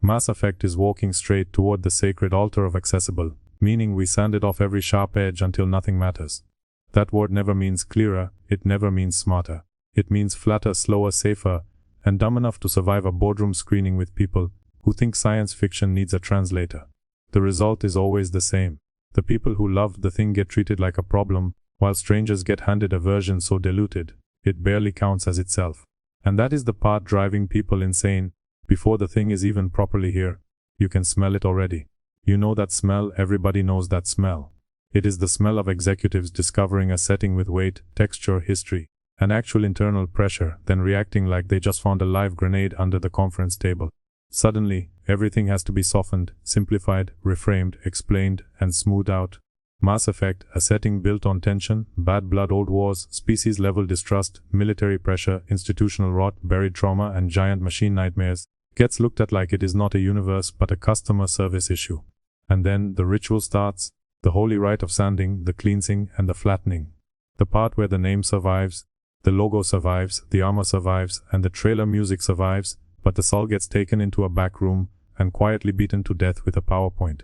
Mass Effect is walking straight toward the sacred altar of accessible, meaning we sanded off every sharp edge until nothing matters. That word never means clearer, it never means smarter. It means flatter, slower, safer, and dumb enough to survive a boardroom screening with people who think science fiction needs a translator. The result is always the same. The people who loved the thing get treated like a problem, while strangers get handed a version so diluted, it barely counts as itself. And that is the part driving people insane. Before the thing is even properly here, you can smell it already. You know that smell, everybody knows that smell. It is the smell of executives discovering a setting with weight, texture, history, and actual internal pressure, then reacting like they just found a live grenade under the conference table. Suddenly, everything has to be softened, simplified, reframed, explained, and smoothed out. Mass Effect, a setting built on tension, bad blood, old wars, species-level distrust, military pressure, institutional rot, buried trauma, and giant machine nightmares, gets looked at like it is not a universe but a customer service issue. And then the ritual starts, the holy rite of sanding, the cleansing, and the flattening. The part where the name survives, the logo survives, the armor survives, and the trailer music survives, but the soul gets taken into a back room and quietly beaten to death with a PowerPoint.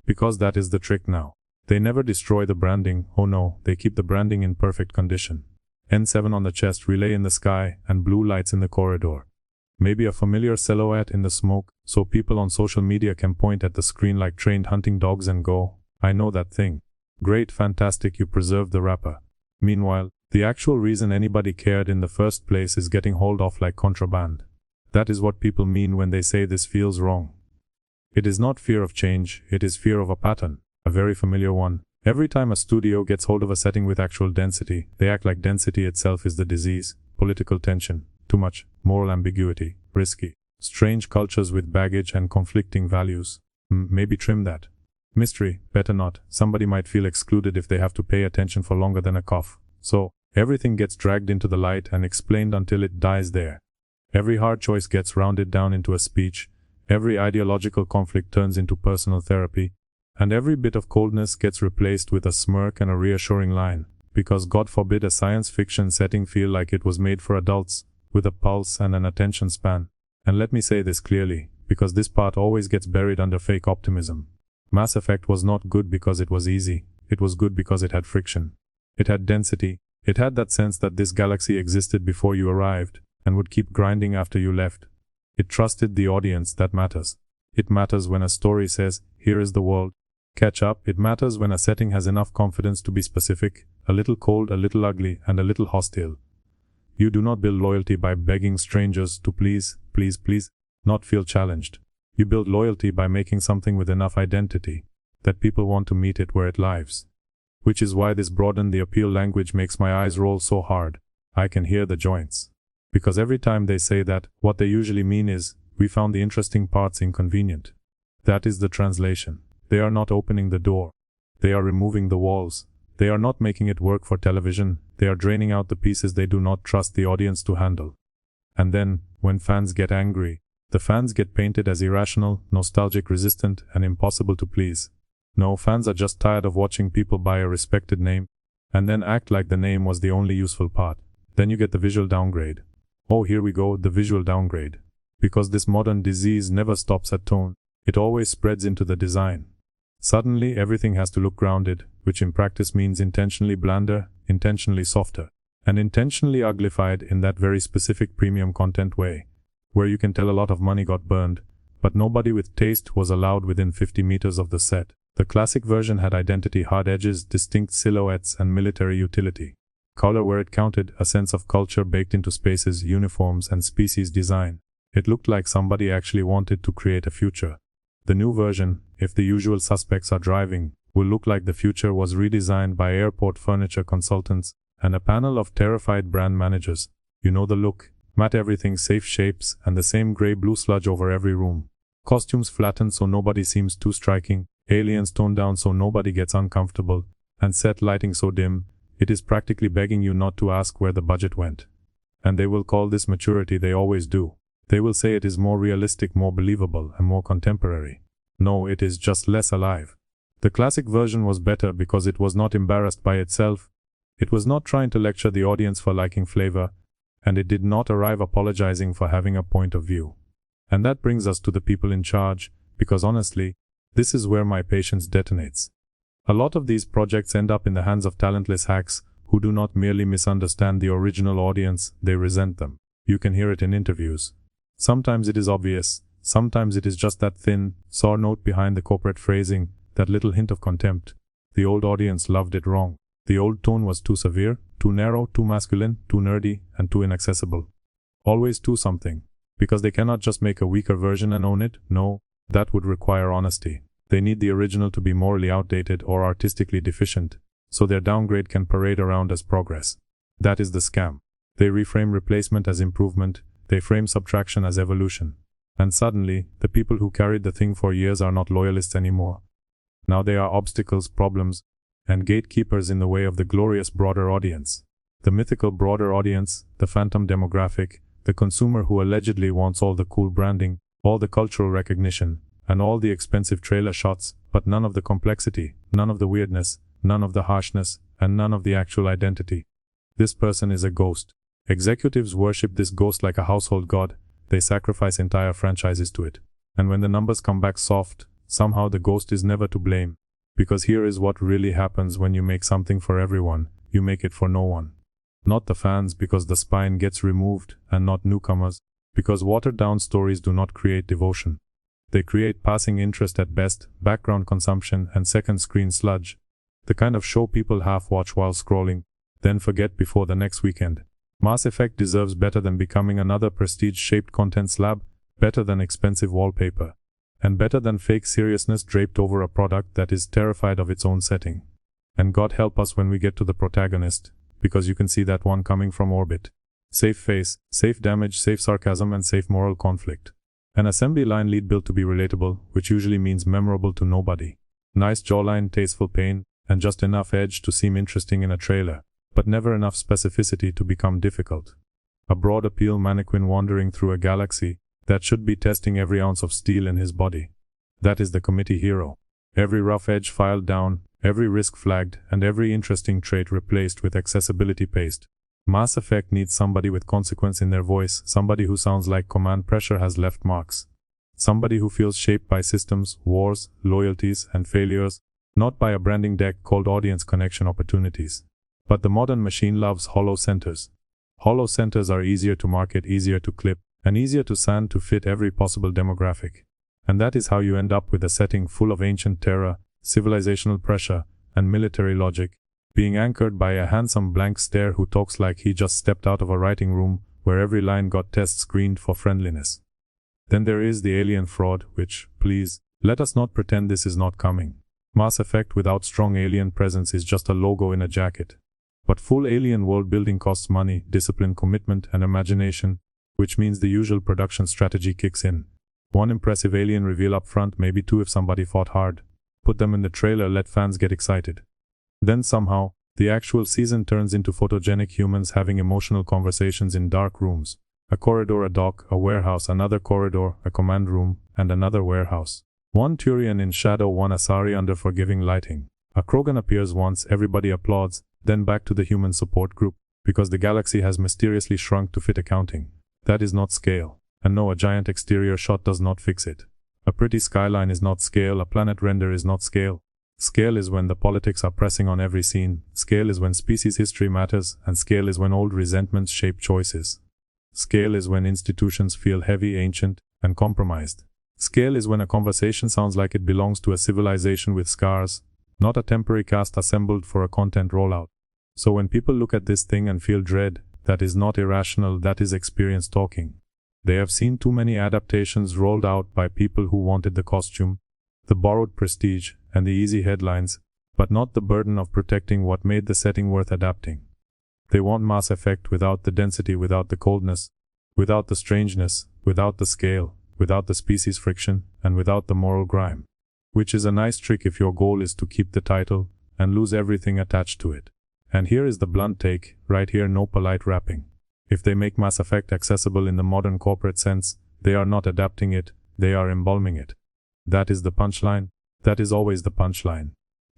Because that is the trick now. They never destroy the branding, oh no, they keep the branding in perfect condition. N7 on the chest, relay in the sky, and blue lights in the corridor. Maybe a familiar silhouette in the smoke, so people on social media can point at the screen like trained hunting dogs and go, I know that thing. Great, fantastic, you preserved the wrapper. Meanwhile, the actual reason anybody cared in the first place is getting hauled off like contraband. That is what people mean when they say this feels wrong. It is not fear of change, it is fear of a pattern, a very familiar one. Every time a studio gets hold of a setting with actual density, they act like density itself is the disease, political tension, too much, moral ambiguity, risky, strange cultures with baggage and conflicting values. Maybe trim that. Mystery, better not, somebody might feel excluded if they have to pay attention for longer than a cough. So, everything gets dragged into the light and explained until it dies there. Every hard choice gets rounded down into a speech, every ideological conflict turns into personal therapy, and every bit of coldness gets replaced with a smirk and a reassuring line, because God forbid a science fiction setting feel like it was made for adults, with a pulse and an attention span. And let me say this clearly, because this part always gets buried under fake optimism. Mass Effect was not good because it was easy, it was good because it had friction. It had density, it had that sense that this galaxy existed before you arrived, and would keep grinding after you left. It trusted the audience, that matters. It matters when a story says, here is the world. Catch up, it matters when a setting has enough confidence to be specific, a little cold, a little ugly, and a little hostile. You do not build loyalty by begging strangers to please, please, please, not feel challenged. You build loyalty by making something with enough identity, that people want to meet it where it lives. Which is why this broaden the appeal language makes my eyes roll so hard. I can hear the joints. Because every time they say that, what they usually mean is, we found the interesting parts inconvenient. That is the translation. They are not opening the door. They are removing the walls. They are not making it work for television. They are draining out the pieces they do not trust the audience to handle. And then, when fans get angry, the fans get painted as irrational, nostalgic, resistant, and impossible to please. No, fans are just tired of watching people buy a respected name, and then act like the name was the only useful part. Then you get the visual downgrade. Oh, here we go, the visual downgrade. Because this modern disease never stops at tone, it always spreads into the design. Suddenly everything has to look grounded, which in practice means intentionally blander, intentionally softer, and intentionally uglified in that very specific premium content way, where you can tell a lot of money got burned, but nobody with taste was allowed within 50 meters of the set. The classic version had identity, hard edges, distinct silhouettes, and military utility. Color where it counted, a sense of culture baked into spaces, uniforms, and species design. It looked like somebody actually wanted to create a future. The new version, if the usual suspects are driving, will look like the future was redesigned by airport furniture consultants and a panel of terrified brand managers. You know the look, matte everything, safe shapes, and the same grey-blue sludge over every room. Costumes flattened so nobody seems too striking, aliens toned down so nobody gets uncomfortable, and set lighting so dim, it is practically begging you not to ask where the budget went. And they will call this maturity, they always do. They will say it is more realistic, more believable, and more contemporary. No, it is just less alive. The classic version was better because it was not embarrassed by itself. It was not trying to lecture the audience for liking flavor, and it did not arrive apologizing for having a point of view. And that brings us to the people in charge, because honestly, this is where my patience detonates. A lot of these projects end up in the hands of talentless hacks who do not merely misunderstand the original audience, they resent them. You can hear it in interviews. Sometimes it is obvious, sometimes it is just that thin, sour note behind the corporate phrasing, that little hint of contempt. The old audience loved it wrong. The old tone was too severe, too narrow, too masculine, too nerdy, and too inaccessible. Always too something. Because they cannot just make a weaker version and own it, no, that would require honesty. They need the original to be morally outdated or artistically deficient, so their downgrade can parade around as progress. That is the scam. They reframe replacement as improvement, they frame subtraction as evolution. And suddenly, the people who carried the thing for years are not loyalists anymore. Now they are obstacles, problems, and gatekeepers in the way of the glorious broader audience. The mythical broader audience, the phantom demographic, the consumer who allegedly wants all the cool branding, all the cultural recognition, and all the expensive trailer shots, but none of the complexity, none of the weirdness, none of the harshness, and none of the actual identity. This person is a ghost. Executives worship this ghost like a household god, they sacrifice entire franchises to it. And when the numbers come back soft, somehow the ghost is never to blame. Because here is what really happens when you make something for everyone, you make it for no one. Not the fans, because the spine gets removed, and not newcomers, because watered-down stories do not create devotion. They create passing interest at best, background consumption, and second-screen sludge. The kind of show people half-watch while scrolling, then forget before the next weekend. Mass Effect deserves better than becoming another prestige-shaped content slab, better than expensive wallpaper, and better than fake seriousness draped over a product that is terrified of its own setting. And God help us when we get to the protagonist, because you can see that one coming from orbit. Safe face, safe damage, safe sarcasm, and safe moral conflict. An assembly line lead built to be relatable, which usually means memorable to nobody. Nice jawline, tasteful pain, and just enough edge to seem interesting in a trailer, but never enough specificity to become difficult. A broad appeal mannequin wandering through a galaxy that should be testing every ounce of steel in his body. That is the committee hero. Every rough edge filed down, every risk flagged, and every interesting trait replaced with accessibility paste. Mass Effect needs somebody with consequence in their voice, somebody who sounds like command pressure has left marks. Somebody who feels shaped by systems, wars, loyalties, and failures, not by a branding deck called audience connection opportunities. But the modern machine loves hollow centers. Hollow centers are easier to market, easier to clip, and easier to sand to fit every possible demographic. And that is how you end up with a setting full of ancient terror, civilizational pressure, and military logic, being anchored by a handsome blank stare who talks like he just stepped out of a writing room where every line got test screened for friendliness. Then there is the alien fraud, which, please, let us not pretend this is not coming. Mass Effect without strong alien presence is just a logo in a jacket. But full alien world building costs money, discipline, commitment, and imagination, which means the usual production strategy kicks in. One impressive alien reveal up front, maybe two if somebody fought hard. Put them in the trailer, let fans get excited. Then somehow, the actual season turns into photogenic humans having emotional conversations in dark rooms. A corridor, a dock, a warehouse, another corridor, a command room, and another warehouse. One Turian in shadow, one Asari under forgiving lighting. A Krogan appears once, everybody applauds, then back to the human support group, because the galaxy has mysteriously shrunk to fit accounting. That is not scale. And no, a giant exterior shot does not fix it. A pretty skyline is not scale, a planet render is not scale. Scale is when the politics are pressing on every scene, scale is when species history matters, and scale is when old resentments shape choices. Scale is when institutions feel heavy, ancient, and compromised. Scale is when a conversation sounds like it belongs to a civilization with scars, not a temporary cast assembled for a content rollout. So when people look at this thing and feel dread, that is not irrational, that is experience talking. They have seen too many adaptations rolled out by people who wanted the costume, the borrowed prestige, and the easy headlines, but not the burden of protecting what made the setting worth adapting. They want Mass Effect without the density, without the coldness, without the strangeness, without the scale, without the species friction, and without the moral grime. Which is a nice trick if your goal is to keep the title and lose everything attached to it. And here is the blunt take, right here, no polite wrapping. If they make Mass Effect accessible in the modern corporate sense, they are not adapting it, they are embalming it. That is the punchline. That is always the punchline.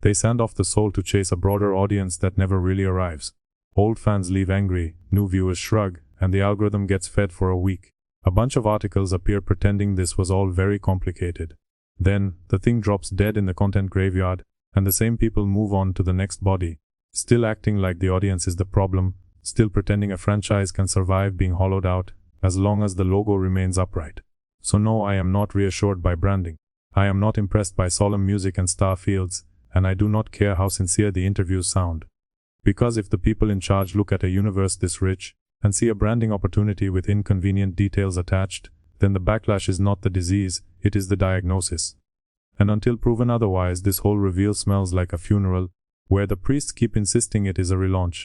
They sand off the soul to chase a broader audience that never really arrives. Old fans leave angry, new viewers shrug, and the algorithm gets fed for a week. A bunch of articles appear pretending this was all very complicated. Then, the thing drops dead in the content graveyard, and the same people move on to the next body, still acting like the audience is the problem, still pretending a franchise can survive being hollowed out, as long as the logo remains upright. So no, I am not reassured by branding. I am not impressed by solemn music and star fields, and I do not care how sincere the interviews sound. Because if the people in charge look at a universe this rich, and see a branding opportunity with inconvenient details attached, then the backlash is not the disease, it is the diagnosis. And until proven otherwise, this whole reveal smells like a funeral, where the priests keep insisting it is a relaunch.